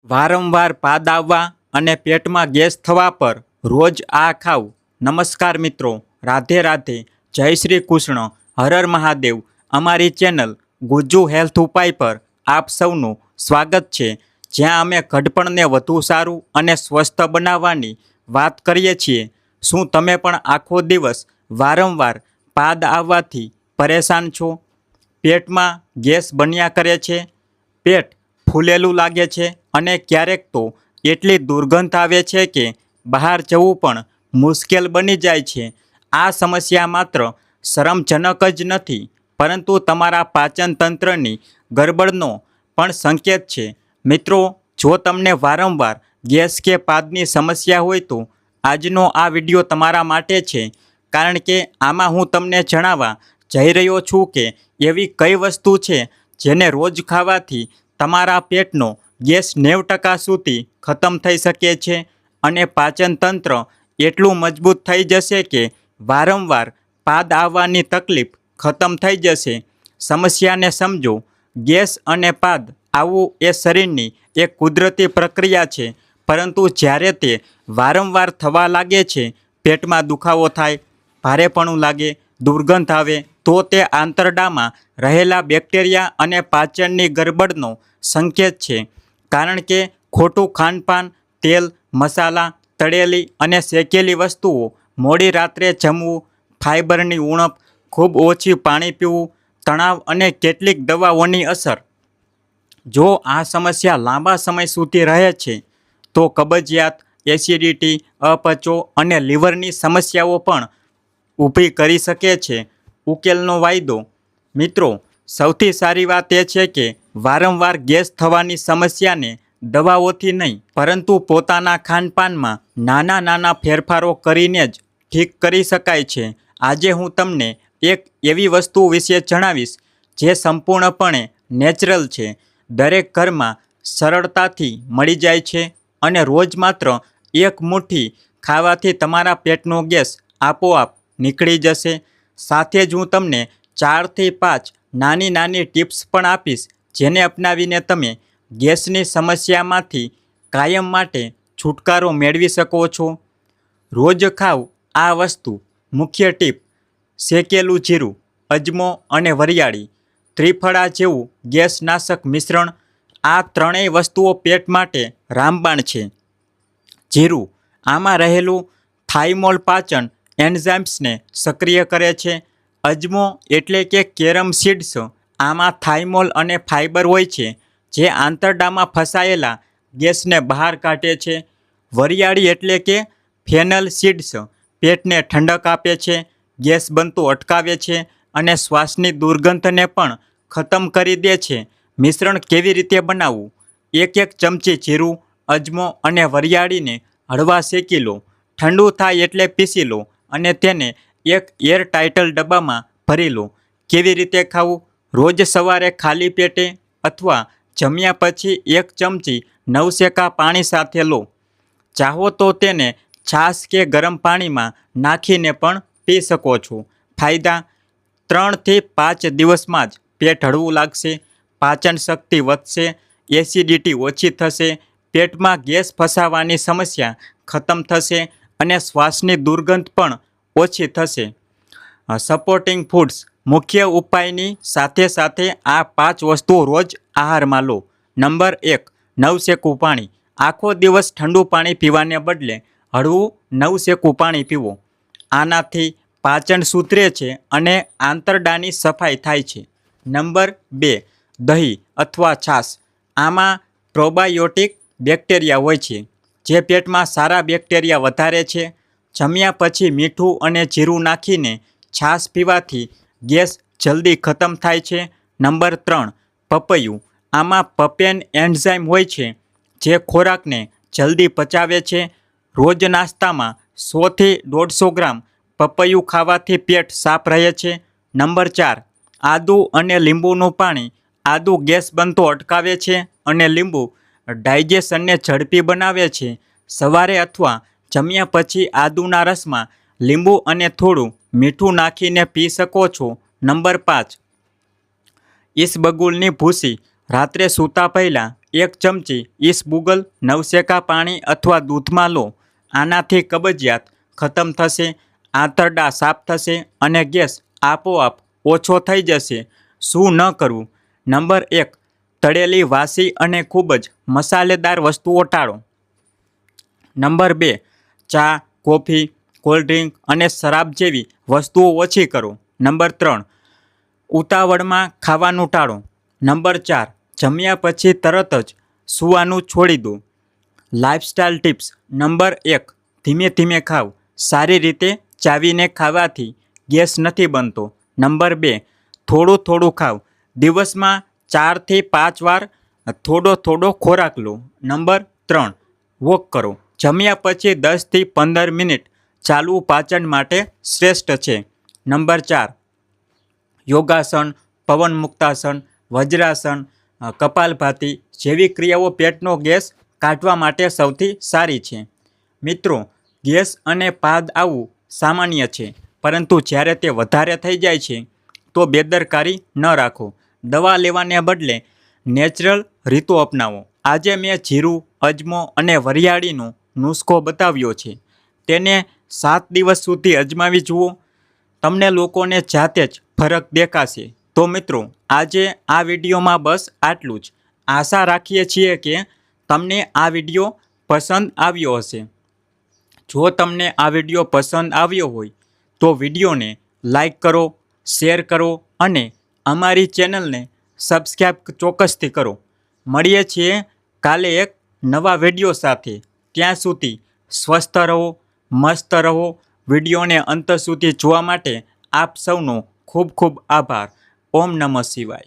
વારંવાર પાદ આવવા અને પેટમાં ગેસ થવા પર રોજ આ ખાવું. નમસ્કાર મિત્રો, રાધે રાધે, જય શ્રી કૃષ્ણ, હર હર મહાદેવ. અમારી ચેનલ ગુજ્જુ હેલ્થ ઉપાય પર આપ સૌનું સ્વાગત છે, જ્યાં અમે ઘડપણને વધુ સારું અને સ્વસ્થ બનાવવાની વાત કરીએ છીએ. શું તમે પણ આખો દિવસ વારંવાર પાદ આવવાથી પરેશાન છો? પેટમાં ગેસ બન્યા કરે છે, પેટ ફૂલેલું લાગે છે અને ક્યારેક તો એટલી દુર્ગંધ આવે છે કે બહાર જવું પણ મુશ્કેલ બની જાય છે. આ સમસ્યા માત્ર શરમજનક જ નથી, પરંતુ તમારા પાચન તંત્રની ગરબડનો પણ સંકેત છે. મિત્રો, જો તમને વારંવાર ગેસ કે પાદની સમસ્યા હોય તો આજનો આ વિડીયો તમારા માટે છે, કારણ કે આમાં હું તમને જણાવવા જઈ રહ્યો છું કે એવી કઈ વસ્તુ છે જેને રોજ ખાવાથી તમારા પેટનો ગેસ 90% સુધી ખતમ થઈ શકે છે અને પાચન તંત્ર એટલું મજબૂત થઈ જશે કે વારંવાર પાદ આવવાની તકલીફ ખતમ થઈ જશે. સમસ્યાને સમજો. ગેસ અને પાદ આવવું એ શરીરની એક કુદરતી પ્રક્રિયા છે, પરંતુ જ્યારે તે વારંવાર થવા લાગે છે, પેટમાં દુખાવો થાય, ભારેપણું લાગે, દુર્ગંધ આવે, તો તે આંતરડામાં રહેલા બેક્ટેરિયા અને પાચનની ગરબડનો સંકેત છે. કારણ કે ખોટું ખાનપાન, તેલ, મસાલા, તળેલી અને શેકેલી વસ્તુઓ, મોડી રાત્રે જમવું, ફાઇબરની ઉણપ, ખૂબ ઓછું પાણી પીવું, તણાવ અને કેટલીક દવાઓની અસર. જો આ સમસ્યા લાંબા સમય સુધી રહે છે તો કબજિયાત, એસિડિટી, અપચો અને લીવરની સમસ્યાઓ પણ ઊભી કરી શકે છે. ઉકેલનો વાયદો. મિત્રો, સૌથી સારી વાત એ છે કે વારંવાર ગેસ થવાની સમસ્યાને દવાઓથી નહીં, પરંતુ પોતાના ખાનપાનમાં નાના નાના ફેરફારો કરીને જ ઠીક કરી શકાય છે. આજે હું તમને એક એવી વસ્તુ વિશે જણાવીશ જે સંપૂર્ણપણે નેચરલ છે, દરેક ઘરમાં સરળતાથી મળી જાય છે અને રોજ માત્ર એક મુઠ્ઠી ખાવાથી તમારા પેટનો ગેસ આપોઆપ નીકળી જશે. સાથે જ હું તમને 4 થી 5 નાની નાની ટિપ્સ પણ આપીશ, જેને અપનાવીને તમે ગેસની સમસ્યામાંથી કાયમ માટે છુટકારો મેળવી શકો છો. રોજ ખાવ આ વસ્તુ. મુખ્ય ટીપ: શેકેલું જીરું, અજમો અને વરિયાળી, ત્રિફળા જેવું ગેસનાશક મિશ્રણ. આ ત્રણેય વસ્તુઓ પેટ માટે રામબાણ છે. જીરું: આમાં રહેલું થાઇમોલ પાચન એન્ઝાઇમ્સને સક્રિય કરે છે. અજમો એટલે કે કેરમ સીડ્સ: આમાં થાઇમોલ અને ફાઇબર હોય છે, જે આંતરડામાં ફસાયેલા ગેસને બહાર કાઢે છે. વરિયાળી એટલે કે ફેનલ સીડ્સ: પેટને ઠંડક આપે છે, ગેસ બનતું અટકાવે છે અને શ્વાસની દુર્ગંધને પણ ખતમ કરી દે છે. મિશ્રણ કેવી રીતે બનાવવું? 1 ચમચી જીરું, અજમો અને વરિયાળીને હળવા શેકી લો. ઠંડુ થાય એટલે પીસી લો અને તેને એક એરટાઇટ ડબ્બામાં ભરી લો. કેવી રીતે ખાવું? રોજ સવારે ખાલી પેટે અથવા જમ્યા પછી 1 ચમચી નવશેકા પાણી સાથે લો. ચાહો તો તેને છાશ કે ગરમ પાણીમાં નાખીને પણ પી શકો છો. ફાયદા: 3 થી 5 દિવસમાં જ પેટ હળવું લાગશે, પાચન શક્તિ વધશે, એસિડિટી ઓછી થશે, પેટમાં ગેસ ફસાવાની સમસ્યા ખતમ થશે અને શ્વાસની દુર્ગંધ પણ ઓછી થશે. Supporting foods. મુખ્ય ઉપાયની સાથે સાથે આ 5 વસ્તુઓ રોજ આહારમાં લો. નંબર 1: નવશેકું પાણી. આખો દિવસ ઠંડુ પાણી પીવાને બદલે હળવું નવશેકું પાણી પીવો. આનાથી પાચન સુધરે છે અને આંતરડાની સફાઈ થાય છે. નંબર 2: દહીં અથવા છાશ. આમાં પ્રોબાયોટિક બેક્ટેરિયા હોય છે, જે પેટમાં સારા બેક્ટેરિયા વધારે છે. જમ્યા પછી મીઠું અને જીરું નાખીને છાશ પીવાથી ગેસ જલ્દી ખતમ થાય છે. નંબર 3: પપૈયું. આમાં પપેન એન્ઝાઇમ હોય છે, જે ખોરાકને જલ્દી પચાવે છે. રોજ નાસ્તામાં 100 થી 150 ગ્રામ પપૈયું ખાવાથી પેટ સાફ રહે છે. નંબર 4: આદુ અને લીંબુનું પાણી. આદુ ગેસ બનતો અટકાવે છે અને લીંબુ ડાયજેશનને ઝડપી બનાવે છે. સવારે અથવા જમ્યા પછી આદુના રસમાં લીંબુ અને થોડું મીઠું નાખીને પી શકો છો. નંબર 5: ઈસબગુલની ભૂસી. રાત્રે સૂતા પહેલાં 1 ચમચી ઈસબગુલ નવશેકા પાણી અથવા દૂધમાં લો. આનાથી કબજિયાત ખતમ થશે, આંતરડા સાફ થશે અને ગેસ આપોઆપ ઓછો થઈ જશે. શું ન કરવું? નંબર 1, તળેલી, વાસી અને ખૂબ જ મસાલેદાર વસ્તુઓ ટાળો. નંબર 2, ચા, કોફી, કોલ્ડ્રિંક અને શરાબ જેવી વસ્તુઓ ઓછી કરો. નંબર 3, ઉતાવળમાં ખાવાનું ટાળો. નંબર 4, જમ્યા પછી તરત જ સૂવાનું છોડી દો. Lifestyle tips. નંબર 1, ધીમે ધીમે ખાવ. સારી રીતે ચાવીને ખાવાથી ગેસ નથી બનતો. નંબર 2, થોડું થોડું ખાવ. દિવસમાં 4 થી 5 વાર થોડો ખોરાક લો. નંબર 3, વોક કરો. જમ્યા પછી 10 થી 15 મિનિટ ચાલવું પાચન માટે શ્રેષ્ઠ છે. નંબર 4, યોગાસન, પવન મુક્તાસન, વજ્રાસન, કપાલભાતિ જેવી ક્રિયાઓ પેટનો ગેસ કાઢવા માટે સૌથી સારી છે. મિત્રો, ગેસ અને પાદ આવવું સામાન્ય છે, પરંતુ જ્યારે તે વધારે થઈ જાય છે તો બેદરકારી ન રાખો. દવા લેવાને બદલે નેચરલ રીતો અપનાવો. આજે મેં જીરું, અજમો અને વરિયાળીનો નુસ્ખો બતાવ્યો છે. તેને 7 દિવસ સુધી અજમાવી જુઓ. તમને લોકોને જાતે જ ફરક દેખાશે. તો મિત્રો, આજે આ વિડીયોમાં બસ આટલું જ. આશા રાખીએ છીએ કે તમને આ વિડીયો પસંદ આવ્યો હશે. જો તમને આ વિડીયો પસંદ આવ્યો હોય તો વિડીયોને લાઈક કરો, શેર કરો અને અમારી ચેનલને સબસ્ક્રાઈબ ચોક્કસથી કરો. મળીએ છીએ કાલે એક નવા વિડીયો સાથે. ત્યાં સુધી સ્વસ્થ રહો, મસ્ત રહો. વિડીયોને અંત સુધી જોવા માટે આપ સૌનો ખૂબ ખૂબ આભાર. ઓમ નમઃ શિવાય.